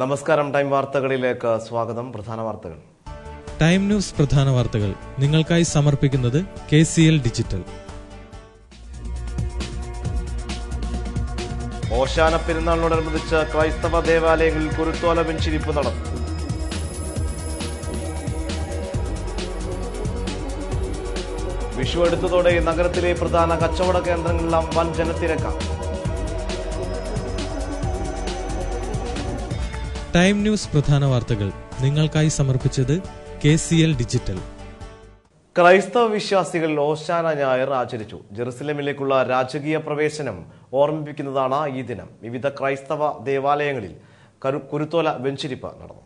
നമസ്കാരം. ടൈം വാർത്തകളിലേക്ക് സ്വാഗതം. പ്രധാന വാർത്തകൾ. ടൈം ന്യൂസ് പ്രധാന വാർത്തകൾ നിങ്ങൾക്കായി സമർപ്പിക്കുന്നത് KCL ഡിജിറ്റൽ. ഓശാന പെരുന്നാളിനോടനുബന്ധിച്ച് ക്രൈസ്തവ ദേവാലയങ്ങളിൽ കുരുത്തോല വെഞ്ചിരിപ്പ് നടന്നു. വിഷു അടുത്തതോടെ നഗരത്തിലെ പ്രധാന കച്ചവട കേന്ദ്രങ്ങളിലെല്ലാം വൻ ജനത്തിരക്കാണ്. ടൈം ന്യൂസ് പ്രധാന വാർത്തകൾ നിങ്ങൾക്കായി സമർപ്പിച്ചത് KCL ഡിജിറ്റൽ. ക്രൈസ്തവ വിശ്വാസികൾ ഓശാന ഞായർ ആചരിച്ചു. ജെറുസലേമിലേക്കുള്ള രാജകീയ പ്രവേശനം ഓർമ്മിപ്പിക്കുന്നതാണ് ഈ ദിനം. വിവിധ ക്രൈസ്തവ ദേവാലയങ്ങളിൽ കുരുത്തോല വെഞ്ചിരിപ്പ് നടന്നു.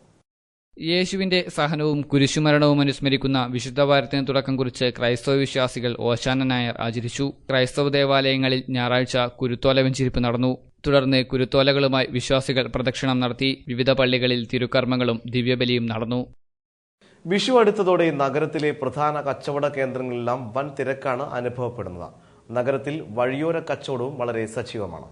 യേശുവിന്റെ സഹനവും കുരിശുമരണവും അനുസ്മരിക്കുന്ന വിശുദ്ധ വാരത്തിന് തുടക്കം കുറിച്ച് ക്രൈസ്തവ വിശ്വാസികൾ ഓശാന ഞായർ ആചരിച്ചു. ക്രൈസ്തവ ദേവാലയങ്ങളിൽ ഞായറാഴ്ച കുരുത്തോല വെഞ്ചിരിപ്പ് നടന്നു. തുടർന്ന് കുരുത്തോലകളുമായി വിശ്വാസികൾ പ്രദക്ഷിണം നടത്തി. വിവിധ പള്ളികളിൽ തിരുക്കർമ്മങ്ങളും ദിവ്യബലിയും നടന്നു. വിഷു അടുത്തതോടെ നഗരത്തിലെ പ്രധാന കച്ചവട കേന്ദ്രങ്ങളിലെല്ലാം വൻ തിരക്കാണ് അനുഭവപ്പെടുന്നത്. നഗരത്തിൽ വഴിയോര കച്ചവടവും വളരെ സജീവമാണ്.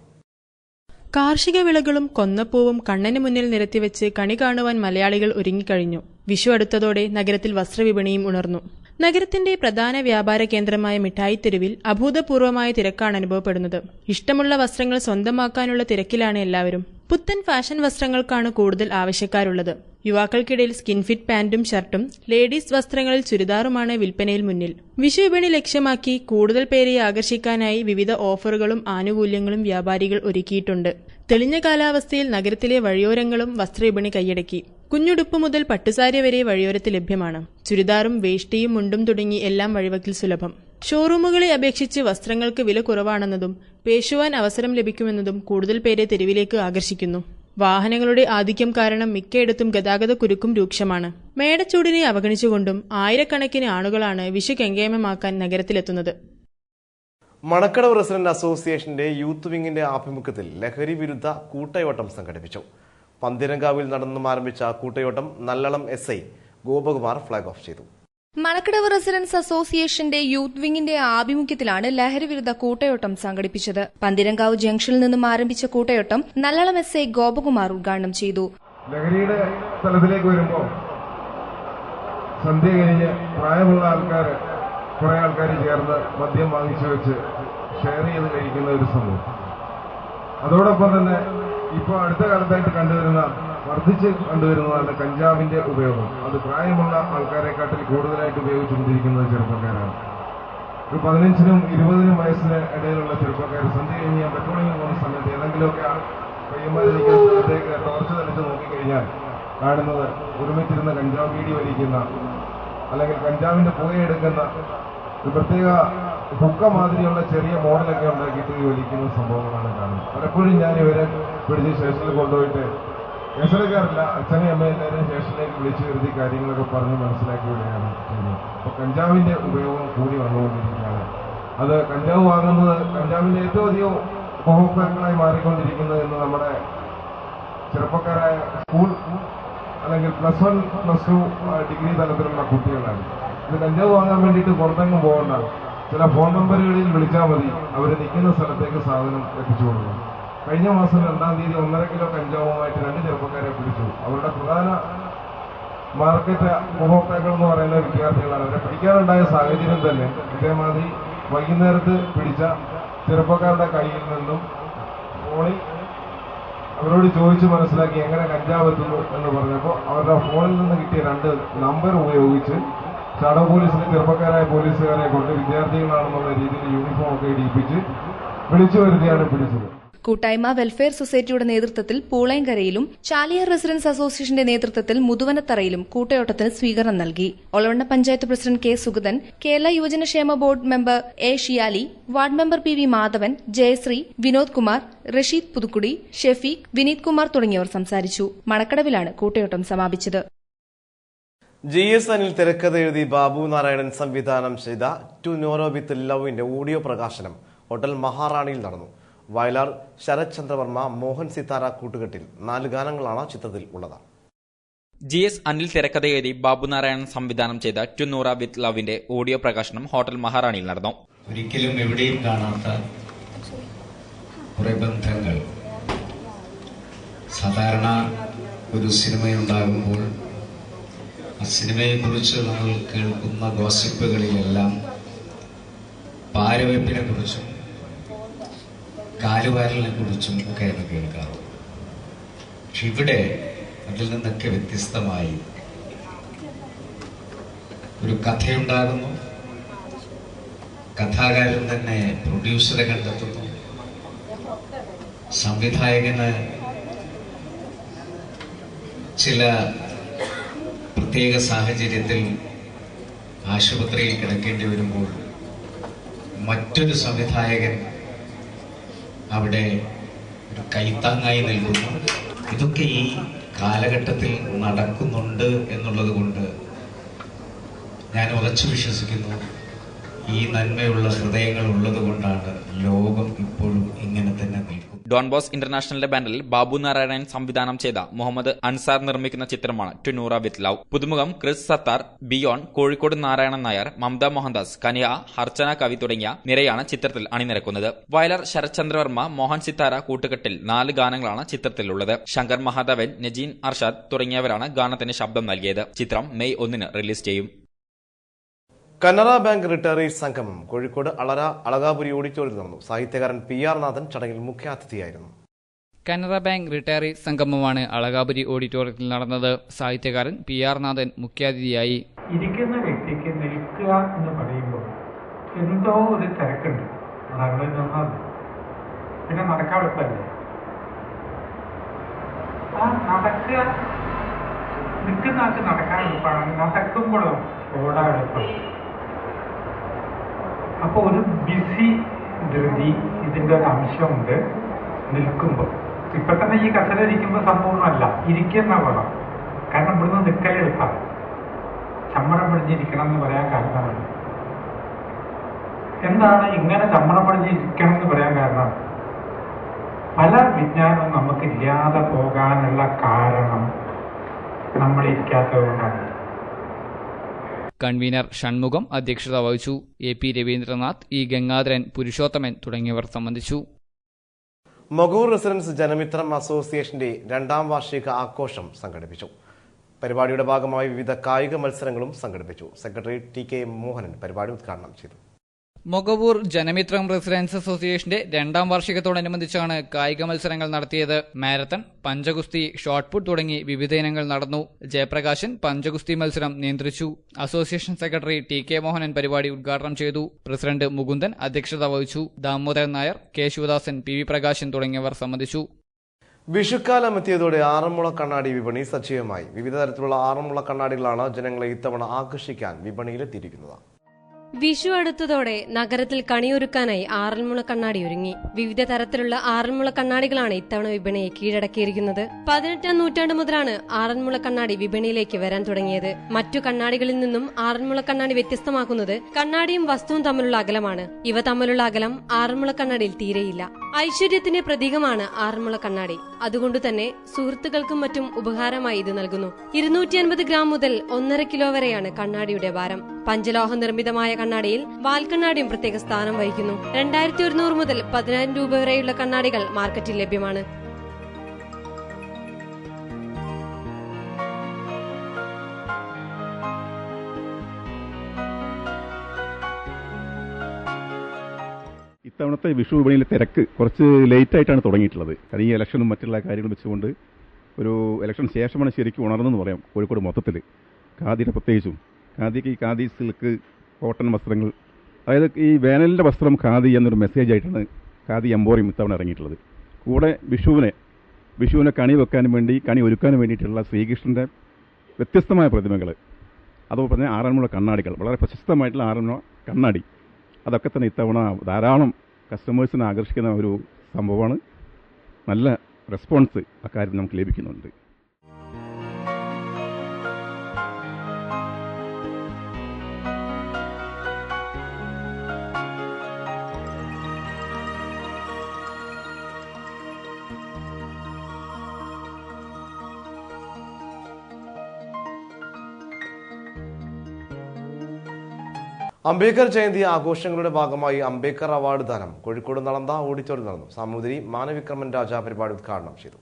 കാർഷിക വിളകളും കൊന്നപ്പൂവും കണ്ണന് മുന്നിൽ നിരത്തിവെച്ച് കണി കാണുവാൻ മലയാളികൾ ഒരുങ്ങിക്കഴിഞ്ഞു. വിഷു അടുത്തതോടെ നഗരത്തിൽ വസ്ത്രവിപണിയും ഉണർന്നു. നഗരത്തിന്റെ പ്രധാന വ്യാപാര കേന്ദ്രമായ മിഠായിത്തെരുവിൽ അഭൂതപൂർവമായ തിരക്കാണ് അനുഭവപ്പെടുന്നത്. ഇഷ്ടമുള്ള വസ്ത്രങ്ങൾ സ്വന്തമാക്കാനുള്ള തിരക്കിലാണ് എല്ലാവരും. പുത്തൻ ഫാഷൻ വസ്ത്രങ്ങൾക്കാണ് കൂടുതൽ ആവശ്യക്കാരുള്ളത്. യുവാക്കൾക്കിടയിൽ സ്കിൻ ഫിറ്റ് പാന്റും ഷർട്ടും, ലേഡീസ് വസ്ത്രങ്ങളിൽ ചുരിദാറുമാണ് വിൽപ്പനയിൽ മുന്നിൽ. വിഷു വിപണി ലക്ഷ്യമാക്കി കൂടുതൽ പേരെ ആകർഷിക്കാനായി വിവിധ ഓഫറുകളും ആനുകൂല്യങ്ങളും വ്യാപാരികൾ ഒരുക്കിയിട്ടുണ്ട്. തെളിഞ്ഞ കാലാവസ്ഥയിൽ നഗരത്തിലെ വഴിയോരങ്ങളും വസ്ത്രവിപണി കൈയടക്കി. കുഞ്ഞുടുപ്പ് മുതൽ പട്ടുസാരി വരെ വഴിയോരത്ത് ലഭ്യമാണ്. ചുരിദാറും വേഷ്ടിയും മുണ്ടും തുടങ്ങി എല്ലാം വഴിവക്കിൽ സുലഭം. ഷോറൂമുകളെ അപേക്ഷിച്ച് വസ്ത്രങ്ങൾക്ക് വില കുറവാണെന്നതും പേശുവാൻ അവസരം ലഭിക്കുമെന്നതും കൂടുതൽ പേരെ തെരുവിലേക്ക് ആകർഷിക്കുന്നു. വാഹനങ്ങളുടെ ആധിക്യം കാരണം മിക്കയിടത്തും ഗതാഗത കുരുക്കും രൂക്ഷമാണ്. മേടച്ചൂടിനെ അവഗണിച്ചുകൊണ്ടും ആയിരക്കണക്കിന് ആളുകളാണ് വിഷു കെങ്കേമമാക്കാൻ നഗരത്തിലെത്തുന്നത്. മണക്കടവ് റെസിഡന്റ് അസോസിയേഷന്റെ യൂത്ത് വിങ്ങിന്റെ ആഭിമുഖ്യത്തിൽ ലഹരി വിരുദ്ധ കൂട്ടയോട്ടം സംഘടിപ്പിച്ചു. പന്തിരങ്കാവിൽ നടന്നും ആരംഭിച്ച കൂട്ടയോട്ടം Nallalam SI Gopakumar flag off ചെയ്തു. മണക്കടവ് റെസിഡൻസ് അസോസിയേഷന്റെ യൂത്ത് വിങ്ങിന്റെ ആഭിമുഖ്യത്തിലാണ് ലഹരി വിരുദ്ധ കൂട്ടയോട്ടം സംഘടിപ്പിച്ചത്. പന്തിരങ്കാവ് ജംഗ്ഷനിൽ നിന്നും ആരംഭിച്ച കൂട്ടയോട്ടം നല്ലളം SI ഗോപകുമാർ ഉദ്ഘാടനം ചെയ്തു. ലഹരിയുടെ സ്ഥലത്തിലേക്ക് വരുമ്പോൾ സന്ധ്യ കഴിഞ്ഞ് പ്രായമുള്ള കുറെ ആൾക്കാർ ചേർന്ന് മദ്യം വാങ്ങിച്ചു വെച്ച് ഷെയർ ചെയ്ത് കഴിക്കുന്ന ഒരു സംഭവം. അതോടൊപ്പം തന്നെ ഇപ്പോൾ അടുത്ത കാലത്തായിട്ട് വർദ്ധിച്ച് കണ്ടുവരുന്നതാണ് കഞ്ചാവിന്റെ ഉപയോഗം. അത് പ്രായമുള്ള ആൾക്കാരെക്കാട്ടിൽ കൂടുതലായിട്ട് ഉപയോഗിച്ചുകൊണ്ടിരിക്കുന്നത് ചെറുപ്പക്കാരാണ്. ഒരു 15നും 20നും വയസ്സിന് ഇടയിലുള്ള ചെറുപ്പക്കാർ സന്ധ്യ കഴിഞ്ഞ് പെട്രോളിംഗ് പോകുന്ന സമയത്ത് ഏതെങ്കിലുമൊക്കെ പയ്യന്മാരിക്കുന്ന സ്ഥലത്തേക്ക് ടോർച്ച് തെളിച്ച് നോക്കിക്കഴിഞ്ഞാൽ കാണുന്നത് ഒരുമിച്ചിരുന്ന കഞ്ചാവ് ബീഡി വലിക്കുന്ന അല്ലെങ്കിൽ കഞ്ചാവിന്റെ പുകയെടുക്കുന്ന ഒരു പ്രത്യേക ഹുക്ക മാതിരിയുള്ള ചെറിയ മോഡലൊക്കെ ഉണ്ടാക്കിയിട്ട് വലിക്കുന്ന സംഭവങ്ങളാണ് കാണുന്നത്. പലപ്പോഴും ഞാൻ ഇവരെ പിടിച്ച് സ്റ്റേഷനിൽ കൊണ്ടുപോയിട്ട് കേസെടുക്കാറില്ല. അച്ഛനെയും അമ്മയും എല്ലാവരെയും സ്റ്റേഷനിലേക്ക് വിളിച്ചു വരുത്തി കാര്യങ്ങളൊക്കെ പറഞ്ഞ് മനസ്സിലാക്കി വിടുകയാണ് ചെയ്യുന്നത്. അപ്പൊ കഞ്ചാവിന്റെ ഉപയോഗം കൂടി വന്നുകൊണ്ടിരിക്കുകയാണ്. അത് കഞ്ചാവ് വാങ്ങുന്നത് കഞ്ചാവിന്റെ ഏറ്റവും അധികം ഉപഭോക്താക്കളായി മാറിക്കൊണ്ടിരിക്കുന്നത് എന്ന് നമ്മുടെ ചെറുപ്പക്കാരായ സ്കൂൾ അല്ലെങ്കിൽ +1, +2 ഡിഗ്രി തലത്തിലുള്ള കുട്ടികളാണ്. ഇത് കഞ്ചാവ് വാങ്ങാൻ വേണ്ടിയിട്ട് പുറത്തെങ്ങും പോകണ്ട. ചില ഫോൺ നമ്പറുകളിൽ വിളിച്ചാൽ മതി, അവർ നിൽക്കുന്ന സ്ഥലത്തേക്ക് സാധനം എത്തിച്ചു കൊടുക്കും. കഴിഞ്ഞ മാസം 2-ാം തീയതി 1.5 കിലോ കഞ്ചാവുമായിട്ട് 2 ചെറുപ്പക്കാരെ പിടിച്ചു. അവരുടെ പ്രധാന മാർക്കറ്റ് ഉപഭോക്താക്കൾ എന്ന് പറയുന്ന വിദ്യാർത്ഥികളാണ്. അവരെ പിടിക്കാനുണ്ടായ സാഹചര്യം തന്നെ ഇതേമാതിരി വൈകുന്നേരത്ത് പിടിച്ച ചെറുപ്പക്കാരുടെ കയ്യിൽ നിന്നും ഫോണിൽ അവരോട് ചോദിച്ച് മനസ്സിലാക്കി എങ്ങനെ കഞ്ചാവ് എത്തുന്നു എന്ന് പറഞ്ഞപ്പോൾ അവരുടെ ഫോണിൽ നിന്ന് കിട്ടിയ 2 നമ്പർ ഉപയോഗിച്ച് ഷാഡോ പോലീസിലെ ചെറുപ്പക്കാരായ പോലീസുകാരെ കൊണ്ട് വിദ്യാർത്ഥികളാണെന്നുള്ള രീതിയിൽ യൂണിഫോം ഒക്കെ ഇടിപ്പിച്ച് വിളിച്ചു വരുത്തിയാണ് പിടിച്ചത്. കൂട്ടായ്മ വെൽഫെയർ സൊസൈറ്റിയുടെ നേതൃത്വത്തിൽ പൂളയങ്കരയിലും ചാലിയാർ റെസിഡൻസ് അസോസിയേഷന്റെ നേതൃത്വത്തിൽ മുതുവനത്തറയിലും കൂട്ടയോട്ടത്തിന് സ്വീകരണം നൽകി. Olavanna panchayat president K. സുഗതൻ, കേരള യുവജനക്ഷേമ board member A. Shiyali, ward member PV Madhavan, Jayasree, Vinod Kumar, Rasheed Puthukkudi, Shefeeq, Vineeth Kumar തുടങ്ങിയവർ സംസാരിച്ചു. മണക്കടവിലാണ് കൂട്ടയോട്ടം സമാപിച്ചത്. GS അനിൽ തിരക്കഥ എഴുതി ബാബു നാരായണൻ സംവിധാനം ചെയ്ത ടു നോറോ വിത്ത് ലവിന്റെ ഓഡിയോ പ്രകാശനം ഹോട്ടൽ മഹാറാണിയിൽ നടന്നു. വയലാർ ശരത് ചന്ദ്രവർമ്മ, മോഹൻ സിതാര കൂട്ടുകെട്ടിൽ 4 ഗാനങ്ങളാണ് ചിത്രത്തിൽ ഉള്ളത്. GS അനിൽ തിരക്കഥ എഴുതി ബാബു നാരായണൻ സംവിധാനം ചെയ്ത ടു നോറോ വിത്ത് ലവിന്റെ ഓഡിയോ പ്രകാശനം ഹോട്ടൽ മഹാറാണിയിൽ നടന്നു. ഒരിക്കലും എവിടെയും കാണാത്ത കുറെ ബന്ധങ്ങൾ സാധാരണ ഒരു സിനിമയുണ്ടാകുമ്പോൾ ആ സിനിമയെക്കുറിച്ച് നമ്മൾ കേൾക്കുന്ന ഗോസിപ്പുകളിലെല്ലാം പാരവെപ്പിനെ കുറിച്ചും കാലുവാരലിനെ കുറിച്ചും ഒക്കെയാണ് കേൾക്കാറുള്ളത്. പക്ഷെ ഇവിടെ അതിൽ നിന്നൊക്കെ വ്യത്യസ്തമായി ഒരു കഥയുണ്ടാകുന്നു, കഥാകാരൻ തന്നെ പ്രൊഡ്യൂസറെ കണ്ടെത്തുന്നു, സംവിധായകന് ചില പ്രത്യേക സാഹചര്യത്തിൽ ആശുപത്രിയിൽ കിടക്കേണ്ടി വരുമ്പോൾ മറ്റൊരു സംവിധായകൻ അവിടെ ഒരു കൈത്താങ്ങായി നൽകുന്നു. ഇതൊക്കെ ഈ കാലഘട്ടത്തിൽ നടക്കുന്നുണ്ട് എന്നുള്ളത് കൊണ്ട് ഞാൻ ഉറച്ചു വിശ്വസിക്കുന്നു, ഈ നന്മയുള്ള ഹൃദയങ്ങൾ ഉള്ളത് കൊണ്ടാണ് ലോകം ഇപ്പോഴും ഇങ്ങനെ തന്നെ നിൽക്കും. ഡോൺ ബോസ് ഇന്റർനാഷണലിന്റെ ബാനറിൽ ബാബു നാരായണൻ സംവിധാനം ചെയ്ത മുഹമ്മദ് അൻസാർ നിർമ്മിക്കുന്ന ചിത്രമാണ് ടു നൂറ വിത്ത് ലവ്. പുതുമുഖം ക്രിസ് സത്താർ, ബിയോൺ, കോഴിക്കോട് നാരായണൻ നായർ, മമത മോഹൻദാസ്, കനിയ, ഹർച്ചന കവി തുടങ്ങിയ നിരയാണ് ചിത്രത്തിൽ അണിനിരക്കുന്നത്. വയലാർ ശരത്ചന്ദ്രവർമ്മ, മോഹൻ സിത്താര കൂട്ടുകെട്ടിൽ 4 ഗാനങ്ങളാണ് ചിത്രത്തിലുള്ളത്. ശങ്കർ മഹാദേവൻ, നജീൻ അർഷാദ് തുടങ്ങിയവരാണ് ഗാനത്തിന് ശബ്ദം നൽകിയത്. ചിത്രം മെയ് 1 റിലീസ് ചെയ്യും. കനറ ബാങ്ക് റിട്ടയറീസ് സംഗമം കോഴിക്കോട് അളകാപുരി ഓഡിറ്റോറിയത്തിൽ നടന്നു. സാഹിത്യകാരൻ PR നാഥൻ ചടങ്ങിൽ മുഖ്യാതിഥിയായിരുന്നു. കനറ ബാങ്ക് റിട്ടയറി സംഗമമാണ് അളകാപുരി ഓഡിറ്റോറിയത്തിൽ നടന്നത്. സാഹിത്യകാരൻ PR നാഥൻ മുഖ്യാതിഥിയായി. ഇരിക്കുന്ന വ്യക്തിക്ക് നിൽക്കുക എന്ന് പറയുമ്പോൾ എന്തോ ഒരു തിരക്കുണ്ട്. പിന്നെ നടക്കാൻ എളുപ്പമല്ലേ? ആ നടക്കുക, നിൽക്കുന്ന ആൾക്ക് നടക്കാൻ എളുപ്പമാണ്, നടക്കുമ്പോഴോ ഓടാൻ എളുപ്പം. അപ്പോൾ ഒരു ബിസി ധൃതി ഇതിൻ്റെ ഒരു അംശമുണ്ട് നിൽക്കുമ്പോൾ. ഇപ്പൊ തന്നെ ഈ കസര ഇരിക്കുമ്പോൾ സമ്പൂർണ്ണമല്ല, ഇരിക്കുന്ന വേണം. കാരണം ഇവിടുന്ന് നിൽക്കലെടുക്കാം. ചമ്മടം പിടിച്ചിരിക്കണം എന്ന് പറയാൻ കാരണമാണ് എന്താണ്? ഇങ്ങനെ ചമ്മടം പിടിച്ചിരിക്കണം എന്ന് പറയാൻ കാരണം പല വിജ്ഞാനവും നമുക്കില്ലാതെ പോകാനുള്ള കാരണം നമ്മൾ ഇരിക്കാത്തതുകൊണ്ടാണ്. കൺവീനർ ഷൺമുഖം അധ്യക്ഷത വഹിച്ചു. AP രവീന്ദ്രനാഥ്, E ഗംഗാധരൻ, പുരുഷോത്തമൻ തുടങ്ങിയവർ സംബന്ധിച്ചു. മൊഗൂർ റെസിഡൻസ് ജനമിത്രം അസോസിയേഷന്റെ 2ാം വാർഷിക ആഘോഷം സംഘടിപ്പിച്ചു. പരിപാടിയുടെ ഭാഗമായി വിവിധ കായിക മത്സരങ്ങളും സംഘടിപ്പിച്ചു. സെക്രട്ടറി TK മോഹനൻ പരിപാടി ഉദ്ഘാടനം ചെയ്തു. മൊഗവൂർ ജനമിത്രം റെസിഡൻസ് അസോസിയേഷന്റെ 2ാം വാർഷികത്തോടനുബന്ധിച്ചാണ് കായിക മത്സരങ്ങൾ നടത്തിയത്. മാരത്തൺ, പഞ്ചഗുസ്തി, ഷോട്ട്പുട്ട് തുടങ്ങി വിവിധ ഇനങ്ങൾ നടന്നു. ജയപ്രകാശൻ പഞ്ചഗുസ്തി മത്സരം നിയന്ത്രിച്ചു. അസോസിയേഷൻ സെക്രട്ടറി TK മോഹനൻ പരിപാടി ഉദ്ഘാടനം ചെയ്തു. പ്രസിഡന്റ് മുകുന്ദൻ അധ്യക്ഷത വഹിച്ചു. ദാമോദരൻ നായർ, K ശിവദാസൻ, PV പ്രകാശൻ തുടങ്ങിയവർ സംബന്ധിച്ചു. വിഷുക്കാലം എത്തിയതോടെ ആറന്മുള കണ്ണാടി വിപണി സജീവമായി. വിവിധ തരത്തിലുള്ള ആറന്മുള കണ്ണാടികളാണ് ജനങ്ങളെ ഇത്തവണ ആകർഷിക്കാൻ വിപണിയിലെത്തിയിരിക്കുന്നത്. വിഷു അടുത്തതോടെ നഗരത്തിൽ കണിയൊരുക്കാനായി ആറന്മുള കണ്ണാടി ഒരുങ്ങി. വിവിധ തരത്തിലുള്ള ആറന്മുള കണ്ണാടികളാണ് ഇത്തവണ വിപണിയെ കീഴടക്കിയിരിക്കുന്നത്. 18ാം നൂറ്റാണ്ട് മുതലാണ് ആറന്മുള കണ്ണാടി വിപണിയിലേക്ക് വരാൻ തുടങ്ങിയത്. മറ്റു കണ്ണാടികളിൽ നിന്നും ആറന്മുള കണ്ണാടി വ്യത്യസ്തമാക്കുന്നത് കണ്ണാടിയും വസ്തുവും തമ്മിലുള്ള അകലമാണ്. ഇവ തമ്മിലുള്ള അകലം ആറന്മുള കണ്ണാടിയിൽ തീരെയില്ല. ഐശ്വര്യത്തിന്റെ പ്രതീകമാണ് ആറന്മുള കണ്ണാടി. അതുകൊണ്ട് തന്നെ സുഹൃത്തുക്കൾക്കും മറ്റും ഉപഹാരമായി ഇത് നൽകുന്നു. 250 ഗ്രാം മുതൽ 1.5 കിലോ വരെയാണ് കണ്ണാടിയുടെ ഭാരം. പഞ്ചലോഹ നിർമ്മിതമായ കണ്ണാടിയിൽ വാൽക്കണ്ണാടിയും പ്രത്യേക സ്ഥാനം വഹിക്കുന്നു. 2100 മുതൽ 10,000 രൂപ വരെയുള്ള കണ്ണാടികൾ മാർക്കറ്റിൽ ലഭ്യമാണ്. ഇത്തവണത്തെ വിഷു വിപണിയിലെ തിരക്ക് കുറച്ച് ലേറ്റായിട്ടാണ് തുടങ്ങിയിട്ടുള്ളത്. കാരണം ഈ ഇലക്ഷനും മറ്റുള്ള കാര്യങ്ങൾ വെച്ചുകൊണ്ട് ഒരു ഇലക്ഷൻ ശേഷമാണ് ശരിക്കും ഉണർന്നെന്ന് പറയാം. കോഴിക്കോട് മൊത്തത്തിൽ ഖാദിയുടെ പ്രത്യേകിച്ചും ഖാദിക്ക് ഈ ഖാദി സിൽക്ക് കോട്ടൺ വസ്ത്രങ്ങൾ, അതായത് ഈ വേനലിൻ്റെ വസ്ത്രം ഖാദി എന്നൊരു മെസ്സേജായിട്ടാണ് ഖാദി എംപോറിയം ഇത്തവണ ഇറങ്ങിയിട്ടുള്ളത്. കൂടെ വിഷുവിനെ കണി വെക്കാനും വേണ്ടി കണി ഒരുക്കാനും വേണ്ടിയിട്ടുള്ള ശ്രീകൃഷ്ണൻ്റെ വ്യത്യസ്തമായ പ്രതിമകൾ, അതുപോലെ തന്നെ ആറന്മുള കണ്ണാടികൾ, വളരെ പ്രശസ്തമായിട്ടുള്ള ആറന്മുള കണ്ണാടി, അതൊക്കെ തന്നെ ഇത്തവണ ധാരാളം കസ്റ്റമേഴ്സിനെ ആകർഷിക്കുന്ന ഒരു സംഭവമാണ്. നല്ല റെസ്പോൺസ് അക്കാര്യം നമുക്ക് ലഭിക്കുന്നുണ്ട്. അംബേദ്കർ ജയന്തി ആഘോഷങ്ങളുടെ ഭാഗമായി അംബേദ്കർ അവാർഡ് ദാനം കോഴിക്കോട് നളന്ദ ഓഡിറ്റോറിയത്തിൽ നടന്നു. സാമൂതിരി മാനവിക്രമൻ രാജ പരിപാടി ഉദ്ഘാടനം ചെയ്തു.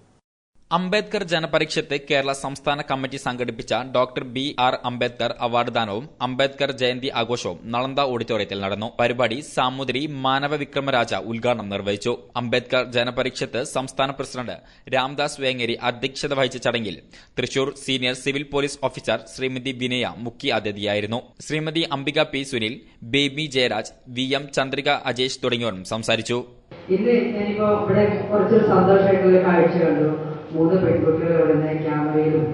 അംബേദ്കർ ജനപരിഷത്ത് കേരള സംസ്ഥാന കമ്മിറ്റി സംഘടിപ്പിച്ച ഡോക്ടർ BR അംബേദ്കർ അവാർഡ് ദാനവും അംബേദ്കർ ജയന്തി ആഘോഷവും നളന്ദ ഓഡിറ്റോറിയത്തിൽ നടന്നു. പരിപാടി സാമൂതിരി മാനവ വിക്രമരാജ ഉദ്ഘാടനം നിർവഹിച്ചു. അംബേദ്കർ ജനപരിഷത്ത് സംസ്ഥാന പ്രസിഡന്റ് രാംദാസ് വേങ്ങേരി അധ്യക്ഷത വഹിച്ച ചടങ്ങിൽ Thrissur senior civil police officer Shrimati Vinaya മുഖ്യ അതിഥിയായിരുന്നു. ശ്രീമതി അംബിക P. സുനിൽ, ബേബി ജയരാജ്, VM ചന്ദ്രിക അജേഷ് തുടങ്ങിയവരും സംസാരിച്ചു. ഇന്ന് ഞാനിപ്പോ ഇവിടെ കുറച്ചൊരു സന്തോഷമായിട്ടുള്ള കാഴ്ച കണ്ടു. 3 പെൺകുട്ടികൾ ഇവിടെ ക്യാമറയിലും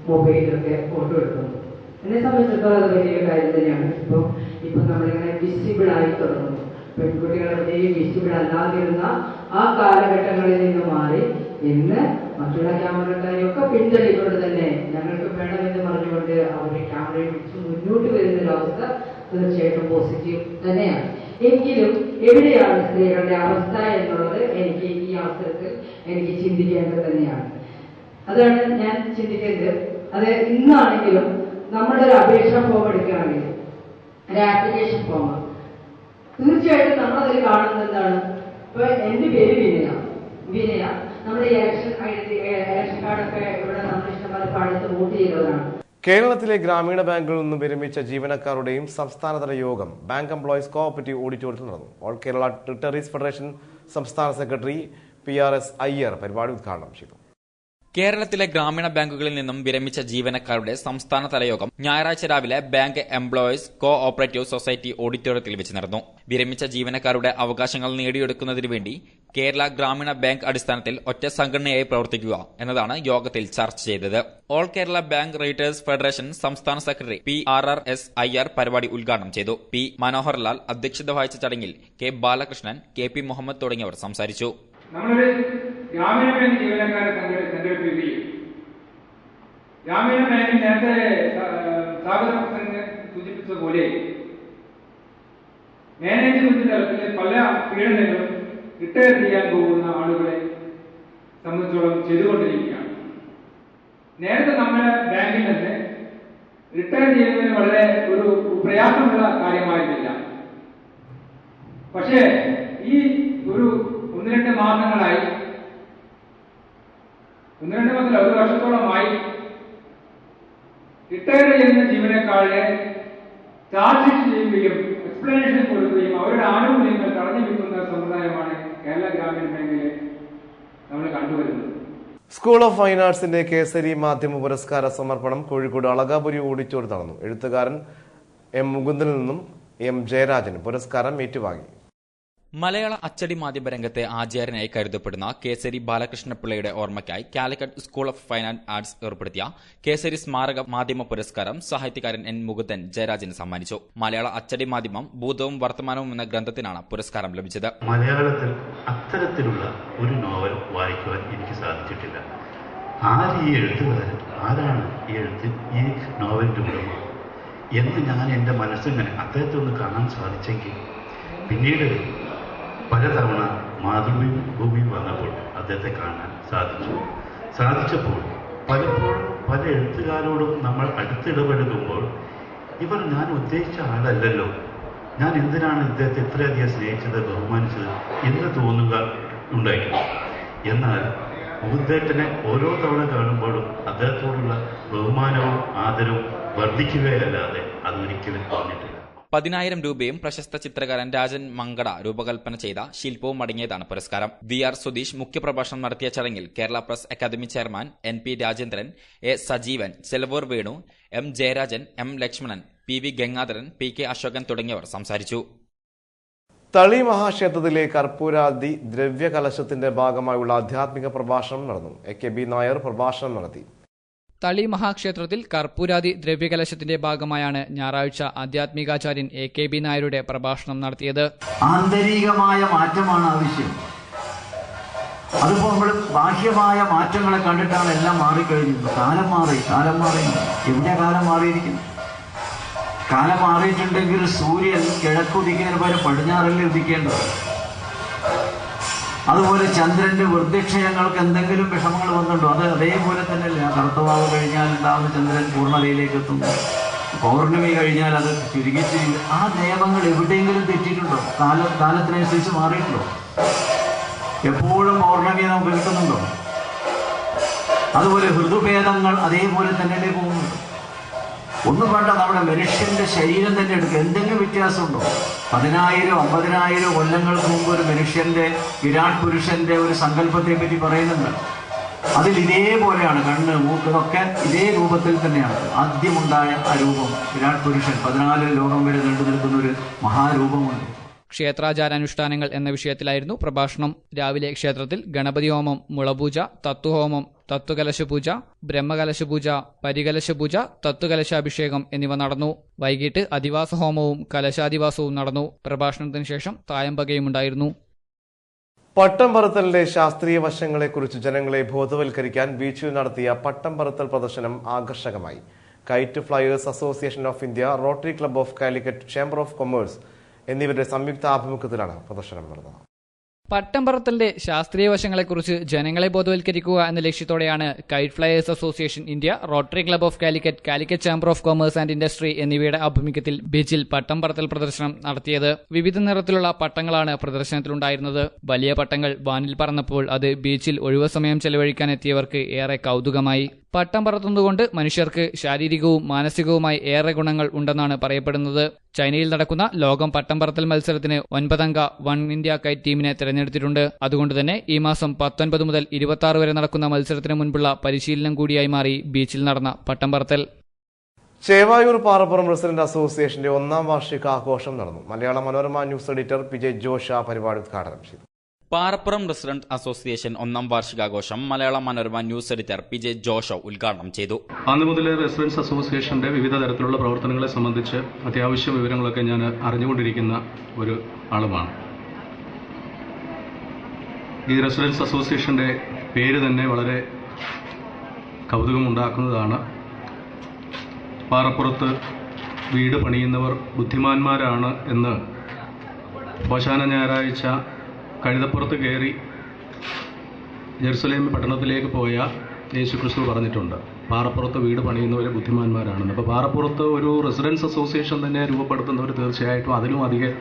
മൊബൈലിലും ഒക്കെ ഫോട്ടോ എടുക്കുന്നു. എന്നെ സംബന്ധിച്ചിടത്തോളം അത് വലിയൊരു കാര്യം തന്നെയാണ്. ഇപ്പൊ നമ്മളിങ്ങനെ വിസിബിൾ ആയി തുടങ്ങുന്നു. പെൺകുട്ടികൾ എവിടെയും വിസിബിൾ അല്ലാതിരുന്ന ആ കാലഘട്ടങ്ങളിൽ നിന്ന് മാറി ഇന്ന് മറ്റുള്ള ക്യാമറക്കാരെയൊക്കെ പിന്തള്ളിക്കൊണ്ട് തന്നെ ഞങ്ങൾക്ക് വേണമെന്ന് പറഞ്ഞുകൊണ്ട് അവരുടെ ക്യാമറയിൽ പിടിച്ച് മുന്നോട്ട് വരുന്നൊരവസ്ഥ തീർച്ചയായിട്ടും പോസിറ്റീവ് തന്നെയാണ്. എങ്കിലും എവിടെയാണ് സ്ത്രീകളുടെ അവസ്ഥ എന്നുള്ളത് എനിക്ക് ഈ അവസരത്തിൽ എനിക്ക് ചിന്തിക്കേണ്ടത് തന്നെയാണ്. അതാണ് ഞാൻ ചിന്തിക്കുന്നത്. അത് ഇന്നാണെങ്കിലും നമ്മുടെ ഒരു അപേക്ഷാ ഫോം എടുക്കുകയാണെങ്കിൽ ഒരു ആപ്ലിക്കേഷൻ ഫോം തീർച്ചയായിട്ടും നമ്മളതിൽ കാണുന്നത് എന്താണ്? ഇപ്പൊ എന്റെ പേര് വിനയ നമ്മുടെ ഇലക്ഷൻ കാർഡൊക്കെ ഇവിടെ നമ്മൾ ഇഷ്ടംപോലെ പാടത്ത് വോട്ട് ചെയ്തവരാണ്. കേരളത്തിലെ ഗ്രാമീണ ബാങ്കുകളിൽ നിന്നും വിരമിച്ച ജീവനക്കാരുടെയും സംസ്ഥാനതല യോഗം ബാങ്ക് എംപ്ലോയീസ് കോഓപ്പറേറ്റീവ് ഓഡിറ്റോറിയത്തിൽ നടന്നു. ഓൾ കേരള റിട്ടയറീസ് ഫെഡറേഷൻ സംസ്ഥാന സെക്രട്ടറി PRS അയ്യർ പരിപാടി ഉദ്ഘാടനം ചെയ്തു. കേരളത്തിലെ ഗ്രാമീണ ബാങ്കുകളിൽ നിന്നും വിരമിച്ച ജീവനക്കാരുടെ സംസ്ഥാനതല യോഗം ഞായറാഴ്ച രാവിലെ ബാങ്ക് എംപ്ലോയീസ് കോഓപ്പറേറ്റീവ് സൊസൈറ്റി ഓഡിറ്റോറിയത്തിൽ വെച്ച് നടന്നു. വിരമിച്ച ജീവനക്കാരുടെ അവകാശങ്ങൾ നേടിയെടുക്കുന്നതിനു വേണ്ടി കേരള ഗ്രാമീണ ബാങ്ക് അടിസ്ഥാനത്തിൽ ഒറ്റ സംഘടനയായി പ്രവർത്തിക്കുക എന്നതാണ് യോഗത്തിൽ ചർച്ച ചെയ്തത്. All Kerala bank retirees federation സംസ്ഥാന സെക്രട്ടറി PRS അയ്യർ പരിപാടി ഉദ്ഘാടനം ചെയ്തു. P. മനോഹർലാൽ അധ്യക്ഷത വഹിച്ച ചടങ്ങിൽ K. ബാലകൃഷ്ണൻ, KP മുഹമ്മദ് തുടങ്ങിയവർ സംസാരിച്ചു. നമ്മളൊരു ഗ്രാമീണ ബാങ്ക് ജീവനക്കാരെ സംഘടിപ്പിക്കുകയും ഗ്രാമീണ ബാങ്കിൽ നേരത്തെ സ്വാഗത പ്രസംഗം സൂചിപ്പിച്ചതുപോലെ മാനേജ്മെന്റ് തലത്തിലെ പല പീഡനങ്ങളും റിട്ടയർ ചെയ്യാൻ പോകുന്ന ആളുകളെ സംബന്ധിച്ചോളം ചെയ്തുകൊണ്ടിരിക്കുകയാണ്. നേരത്തെ നമ്മുടെ ബാങ്കിൽ നിന്ന് റിട്ടയർ ചെയ്യുന്നതിന് വളരെ ഒരു പ്രയാസമുള്ള കാര്യമായിരുന്നില്ല. പക്ഷേ ഈ ഒരു 1-2 മാസങ്ങളായി 1-2 മാസമല്ല, 1 വർഷത്തോളമായി റിട്ടയർ ചെയ്യുന്ന ജീവനക്കാരെ ചാർജ് ചെയ്യുകയും എക്സ്പ്ലനേഷൻ കൊടുക്കുകയും അവരുടെ ആനുകൂല്യങ്ങൾ തടഞ്ഞു വെക്കുന്ന സമ്പ്രദായമാണ് കേരള ഗ്രാമീണ ബാങ്കിലെ നമ്മൾ കണ്ടുവരുന്നത്. സ്കൂൾ ഓഫ് ഫൈൻ ആർട്സിന്റെ കേസരി മാധ്യമ പുരസ്കാര സമർപ്പണം കോഴിക്കോട് അളകാപുരി ഓഡിറ്റോറിയത്തിൽ നടന്നു. എഴുത്തുകാരൻ M. മുകുന്ദനിൽ നിന്നും M. ജയരാജൻ പുരസ്കാരം ഏറ്റുവാങ്ങി. മലയാള അച്ചടി മാധ്യമ രംഗത്തെ ആചാര്യനായി കരുതപ്പെടുന്ന കേസരി ബാലകൃഷ്ണപിള്ളയുടെ ഓർമ്മയ്ക്കായി Calicut school of fine and arts ഏർപ്പെടുത്തിയ കേസരി സ്മാരക മാധ്യമ പുരസ്കാരം സാഹിത്യകാരൻ N. മുകുന്ദൻ ജയരാജന് സമ്മാനിച്ചു. മലയാള അച്ചടി മാധ്യമം ഭൂതവും വർത്തമാനവും എന്ന ഗ്രന്ഥത്തിനാണ് പുരസ്കാരം ലഭിച്ചത്. മലയാളത്തിൽ അത്തരത്തിലുള്ള ഒരു നോവൽ വായിക്കുവാൻ എനിക്ക് സാധിച്ചിട്ടില്ല. ആര് ഈ എഴുത്തുകാരൻ, ആരാണ് ഈ നോവലിന്റെ ഉടമ എന്ന് ഞാൻ എൻ്റെ മനസ്സിങ്ങനെ അദ്ദേഹത്തെ ഒന്ന് കാണാൻ സാധിച്ചെങ്കിൽ പിന്നീട് പലതവണ മാതൃഭൂമി വന്നപ്പോൾ അദ്ദേഹത്തെ കാണാൻ സാധിച്ചപ്പോൾ പലപ്പോഴും പല എഴുത്തുകാരോടും നമ്മൾ അടുത്തിടപഴകുമ്പോൾ ഇവർ ഞാൻ ഉദ്ദേശിച്ച ആളല്ലല്ലോ, ഞാൻ എന്തിനാണ് ഇദ്ദേഹത്തെ ഇത്രയധികം സ്നേഹിച്ചത്, ബഹുമാനിച്ചത് എന്ന് തോന്നുക ഉണ്ടായിരുന്നു. എന്നാൽ മുകുന്ദേട്ടനെ ഓരോ തവണ കാണുമ്പോഴും അദ്ദേഹത്തോടുള്ള ബഹുമാനവും ആദരവും വർദ്ധിക്കുകയല്ലാതെ അതൊരിക്കലും തോന്നിയിട്ടില്ല. 10,000 രൂപയും പ്രശസ്ത ചിത്രകാരൻ രാജൻ മങ്കട രൂപകൽപ്പന ചെയ്ത ശില്പവും അടങ്ങിയതാണ് പുരസ്കാരം. VR സുധീഷ് മുഖ്യപ്രഭാഷണം നടത്തിയ ചടങ്ങിൽ Kerala Press Academy chairman NP Rajendran, A. Sajeevan, Chelavoor Venu, M. Jayarajan, M. Lakshmanan, PV Gangadharan, PK Ashokan തുടങ്ങിയവർ സംസാരിച്ചു. തളി മഹാക്ഷേത്രത്തിലെ കർപ്പൂരാദി ദ്രവ്യകലശത്തിന്റെ ഭാഗമായുള്ള ആധ്യാത്മിക പ്രഭാഷണം നടന്നു. AK. B. നായർ പ്രഭാഷണം നടത്തി. തളി മഹാക്ഷേത്രത്തിൽ കർപ്പൂരാദി ദ്രവ്യകലശത്തിന്റെ ഭാഗമായാണ് ഞായറാഴ്ച ആധ്യാത്മികാചാര്യൻ AK. B. നായരുടെ പ്രഭാഷണം നടത്തിയത്. ആന്തരികമായ മാറ്റമാണ് ആവശ്യം. അതിപ്പോ നമ്മൾ ബാഹ്യമായ മാറ്റങ്ങളെ കണ്ടിട്ടാണ് എല്ലാം മാറിക്കഴിഞ്ഞത്. കാലം മാറി. എവിടെ കാലം മാറിയിരിക്കുന്നു? കാലം മാറിയിട്ടുണ്ടെങ്കിൽ സൂര്യൻ കിഴക്കുദിക്കുന്നതിന് പകരം പടിഞ്ഞാറല്ലേ ഉദിക്കേണ്ടത്. അതുപോലെ ചന്ദ്രന്റെ വൃദ്ധിക്ഷയങ്ങൾക്ക് എന്തെങ്കിലും വിഷമങ്ങൾ വന്നിട്ടുണ്ടോ? അത് അതേപോലെ തന്നെയല്ലേ. കറുത്തവാവ് കഴിഞ്ഞാൽ ഉണ്ടാവുന്ന ചന്ദ്രൻ പൂർണ്ണതയിലേക്ക് എത്തുന്നു. പൗർണമി കഴിഞ്ഞാൽ അത് ചുരുങ്ങിച്ച് ആ നിയമങ്ങൾ എവിടെയെങ്കിലും തെറ്റിയിട്ടുണ്ടോ? കാലത്തിനനുസരിച്ച് മാറിയിട്ടുണ്ടോ? എപ്പോഴും പൗർണമി നമുക്ക് കിട്ടുന്നുണ്ടോ? അതുപോലെ ഋതുഭേദങ്ങൾ അതേപോലെ തന്നെ പോകുന്നുണ്ട്. ഒന്നും വേണ്ട, നമ്മുടെ മനുഷ്യന്റെ ശരീരം തന്നെ എടുക്കുക, എന്തെങ്കിലും വ്യത്യാസമുണ്ടോ? 10,000 50,000 കൊല്ലങ്ങൾക്ക് മുമ്പ് ഒരു മനുഷ്യന്റെ വിരാട് പുരുഷന്റെ ഒരു സങ്കല്പത്തെ പറ്റി പറയുന്നുണ്ട്. അതിൽ ഇതേപോലെയാണ് കണ്ണ്, മൂക്ക്, ഇതൊക്കെ ഇതേ രൂപത്തിൽ തന്നെയാണ്. ആദ്യമുണ്ടായ ആ രൂപം വിരാട് പുരുഷൻ 14 ലോകം വരെ നീണ്ടു നിൽക്കുന്ന ഒരു മഹാരൂപമുണ്ട്. ക്ഷേത്രാചാരാനുഷ്ഠാനങ്ങൾ എന്ന വിഷയത്തിലായിരുന്നു പ്രഭാഷണം. രാവിലെ ക്ഷേത്രത്തിൽ ഗണപതി ഹോമം, മുളപൂജ, തത്വഹോമം, തത്വകലശപൂജ, ബ്രഹ്മകലശപൂജ, പരികലശപൂജ, തത്വകലശാഭിഷേകം എന്നിവ നടന്നു. വൈകിട്ട് അധിവാസ ഹോമവും കലശാധിവാസവും നടന്നു. പ്രഭാഷണത്തിന് ശേഷം തായമ്പകയുമുണ്ടായിരുന്നു. പട്ടം പറത്തലിന്റെ ശാസ്ത്രീയ വശങ്ങളെക്കുറിച്ച് ജനങ്ങളെ ബോധവൽക്കരിക്കാൻ ബീച്ചിൽ നടത്തിയ പട്ടം പറത്തൽ പ്രദർശനം ആകർഷകമായി. Kite flyers association of India, rotary club of Calicut, chamber of commerce എന്നിവരുടെ സംയുക്ത ആഭിമുഖ്യത്തിലാണ് പ്രദർശനം നടന്നത്. പട്ടം പറത്തലിന്റെ ശാസ്ത്രീയ വശങ്ങളെക്കുറിച്ച് ജനങ്ങളെ ബോധവൽക്കരിക്കുക എന്ന ലക്ഷ്യത്തോടെയാണ് KITE flyers association India, rotary club of Calicut, Calicut chamber of commerce and industry എന്നിവയുടെ ആഭിമുഖ്യത്തിൽ ബീച്ചിൽ പട്ടം പറത്തൽ പ്രദർശനം നടത്തിയത്. വിവിധ നിറത്തിലുള്ള പട്ടങ്ങളാണ് പ്രദർശനത്തിലുണ്ടായിരുന്നത്. വലിയ പട്ടങ്ങൾ വാനിൽ പറന്നപ്പോൾ അത് ബീച്ചിൽ ഒഴിവു സമയം ചെലവഴിക്കാൻ എത്തിയവർക്ക് ഏറെ കൗതുകമായി. പട്ടം പറത്തുന്നതുകൊണ്ട് മനുഷ്യർക്ക് ശാരീരികവും മാനസികവുമായി ഏറെ ഗുണങ്ങൾ ഉണ്ടെന്നാണ് പറയപ്പെടുന്നത്. ചൈനയിൽ നടക്കുന്ന ലോകം പട്ടം പറത്തൽ മത്സരത്തിന് 9-അംഗ വൺ ഇന്ത്യ കൈറ്റ് ടീമിനെ തെരഞ്ഞെടുത്തിട്ടുണ്ട്. അതുകൊണ്ട് തന്നെ ഈ മാസം 19 മുതൽ 26 വരെ നടക്കുന്ന മത്സരത്തിന് മുൻപുള്ള പരിശീലനം കൂടിയായി മാറി ബീച്ചിൽ നടന്ന പട്ടം പറത്തൽ. ചേവായൂർ പാറപ്പുറം റെസിഡന്റ് അസോസിയേഷന്റെ 1ാം വാർഷിക ആഘോഷം നടന്നു. Malayala Manorama news editor P J ജോഷ പരിപാടി ഉദ്ഘാടനം ചെയ്തു. പാറപ്പുറം റെസിഡന്റ് അസോസിയേഷൻ 1ാം വാർഷികാഘോഷം Malayala Manorama news editor P J ജോഷോ ഉദ്ഘാടനം ചെയ്തു. അന്ന് മുതൽ റെസിഡൻസ് അസോസിയേഷന്റെ വിവിധ തരത്തിലുള്ള പ്രവർത്തനങ്ങളെ സംബന്ധിച്ച് അത്യാവശ്യ വിവരങ്ങളൊക്കെ ഞാൻ അറിഞ്ഞുകൊണ്ടിരിക്കുന്ന ഒരു ആളുമാണ്. ഈ റെസിഡൻസ് അസോസിയേഷന്റെ പേര് തന്നെ വളരെ കൗതുകമുണ്ടാക്കുന്നതാണ്. പാറപ്പുറത്ത് വീട് പണിയുന്നവർ ബുദ്ധിമാന്മാരാണ് എന്ന് അവസാന ഞായറാഴ്ച കഴുതപ്പുറത്ത് കയറി ജെറുസലേം പട്ടണത്തിലേക്ക് പോയ യേശുക്രിസ്തു പറഞ്ഞിട്ടുണ്ട്, പാറപ്പുറത്ത് വീട് പണിയുന്നവരെ ബുദ്ധിമാന്മാരാണെന്ന്. അപ്പോൾ പാറപ്പുറത്ത് ഒരു റെസിഡൻസ് അസോസിയേഷൻ തന്നെ രൂപപ്പെടുത്തുന്നവർ തീർച്ചയായിട്ടും അതിലും അധികം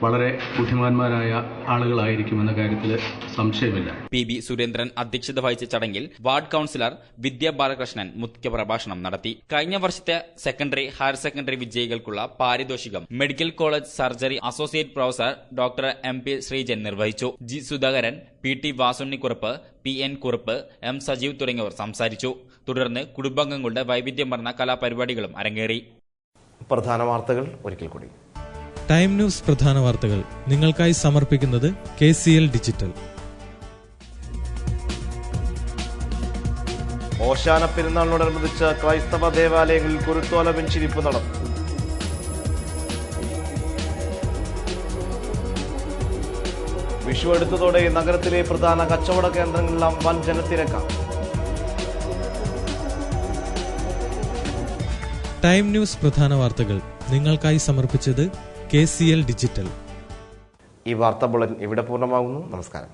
വളരെ ബുദ്ധിമാന്മാരായ ആളുകളായിരിക്കുമെന്ന കാര്യത്തിൽ സംശയമില്ല. പി ബി സുരേന്ദ്രൻ അധ്യക്ഷത വഹിച്ച ചടങ്ങിൽ വാർഡ് കൌൺസിലർ വിദ്യ ബാലകൃഷ്ണൻ മുഖ്യപ്രഭാഷണം നടത്തി. കഴിഞ്ഞ വർഷത്തെ സെക്കൻഡറി, ഹയർ സെക്കൻഡറി വിജയികൾക്കുള്ള പാരിതോഷികം medical college surgery associate professor doctor M P Sreejan നിർവഹിച്ചു. G Sudhakaran, P T Vasunnikurup, P N Kurup, M Sajeev തുടങ്ങിയവർ സംസാരിച്ചു. തുടർന്ന് കുടുംബാംഗങ്ങളുടെ വൈവിധ്യമാർന്ന കലാപരിപാടികളും അരങ്ങേറി. പ്രധാന വാർത്തകൾ ഒരിക്കൽ കൂടി. ടൈം ന്യൂസ് പ്രധാന വാർത്തകൾ നിങ്ങൾക്കായി സമർപ്പിക്കുന്നത് KCL ഡിജിറ്റൽ. ഓശാന പെരുന്നാളിനോടനുബന്ധിച്ച് ക്രൈസ്തവ ദേവാലയങ്ങളിൽ കുരുത്തോല വെഞ്ചിരിപ്പ് നടന്നു. വിഷു അടുത്തതോടെ നഗരത്തിലെ പ്രധാന കച്ചവട കേന്ദ്രങ്ങളിലെല്ലാം വൻ ജനത്തിരക്കാണ്. ടൈം ന്യൂസ് പ്രധാന വാർത്തകൾ നിങ്ങൾക്കായി സമർപ്പിച്ചത് KCL ഡിജിറ്റൽ. ഈ വാർത്താ ബുള്ളറ്റിൻ ഇവിടെ പൂർണ്ണമാകുന്നു. നമസ്കാരം.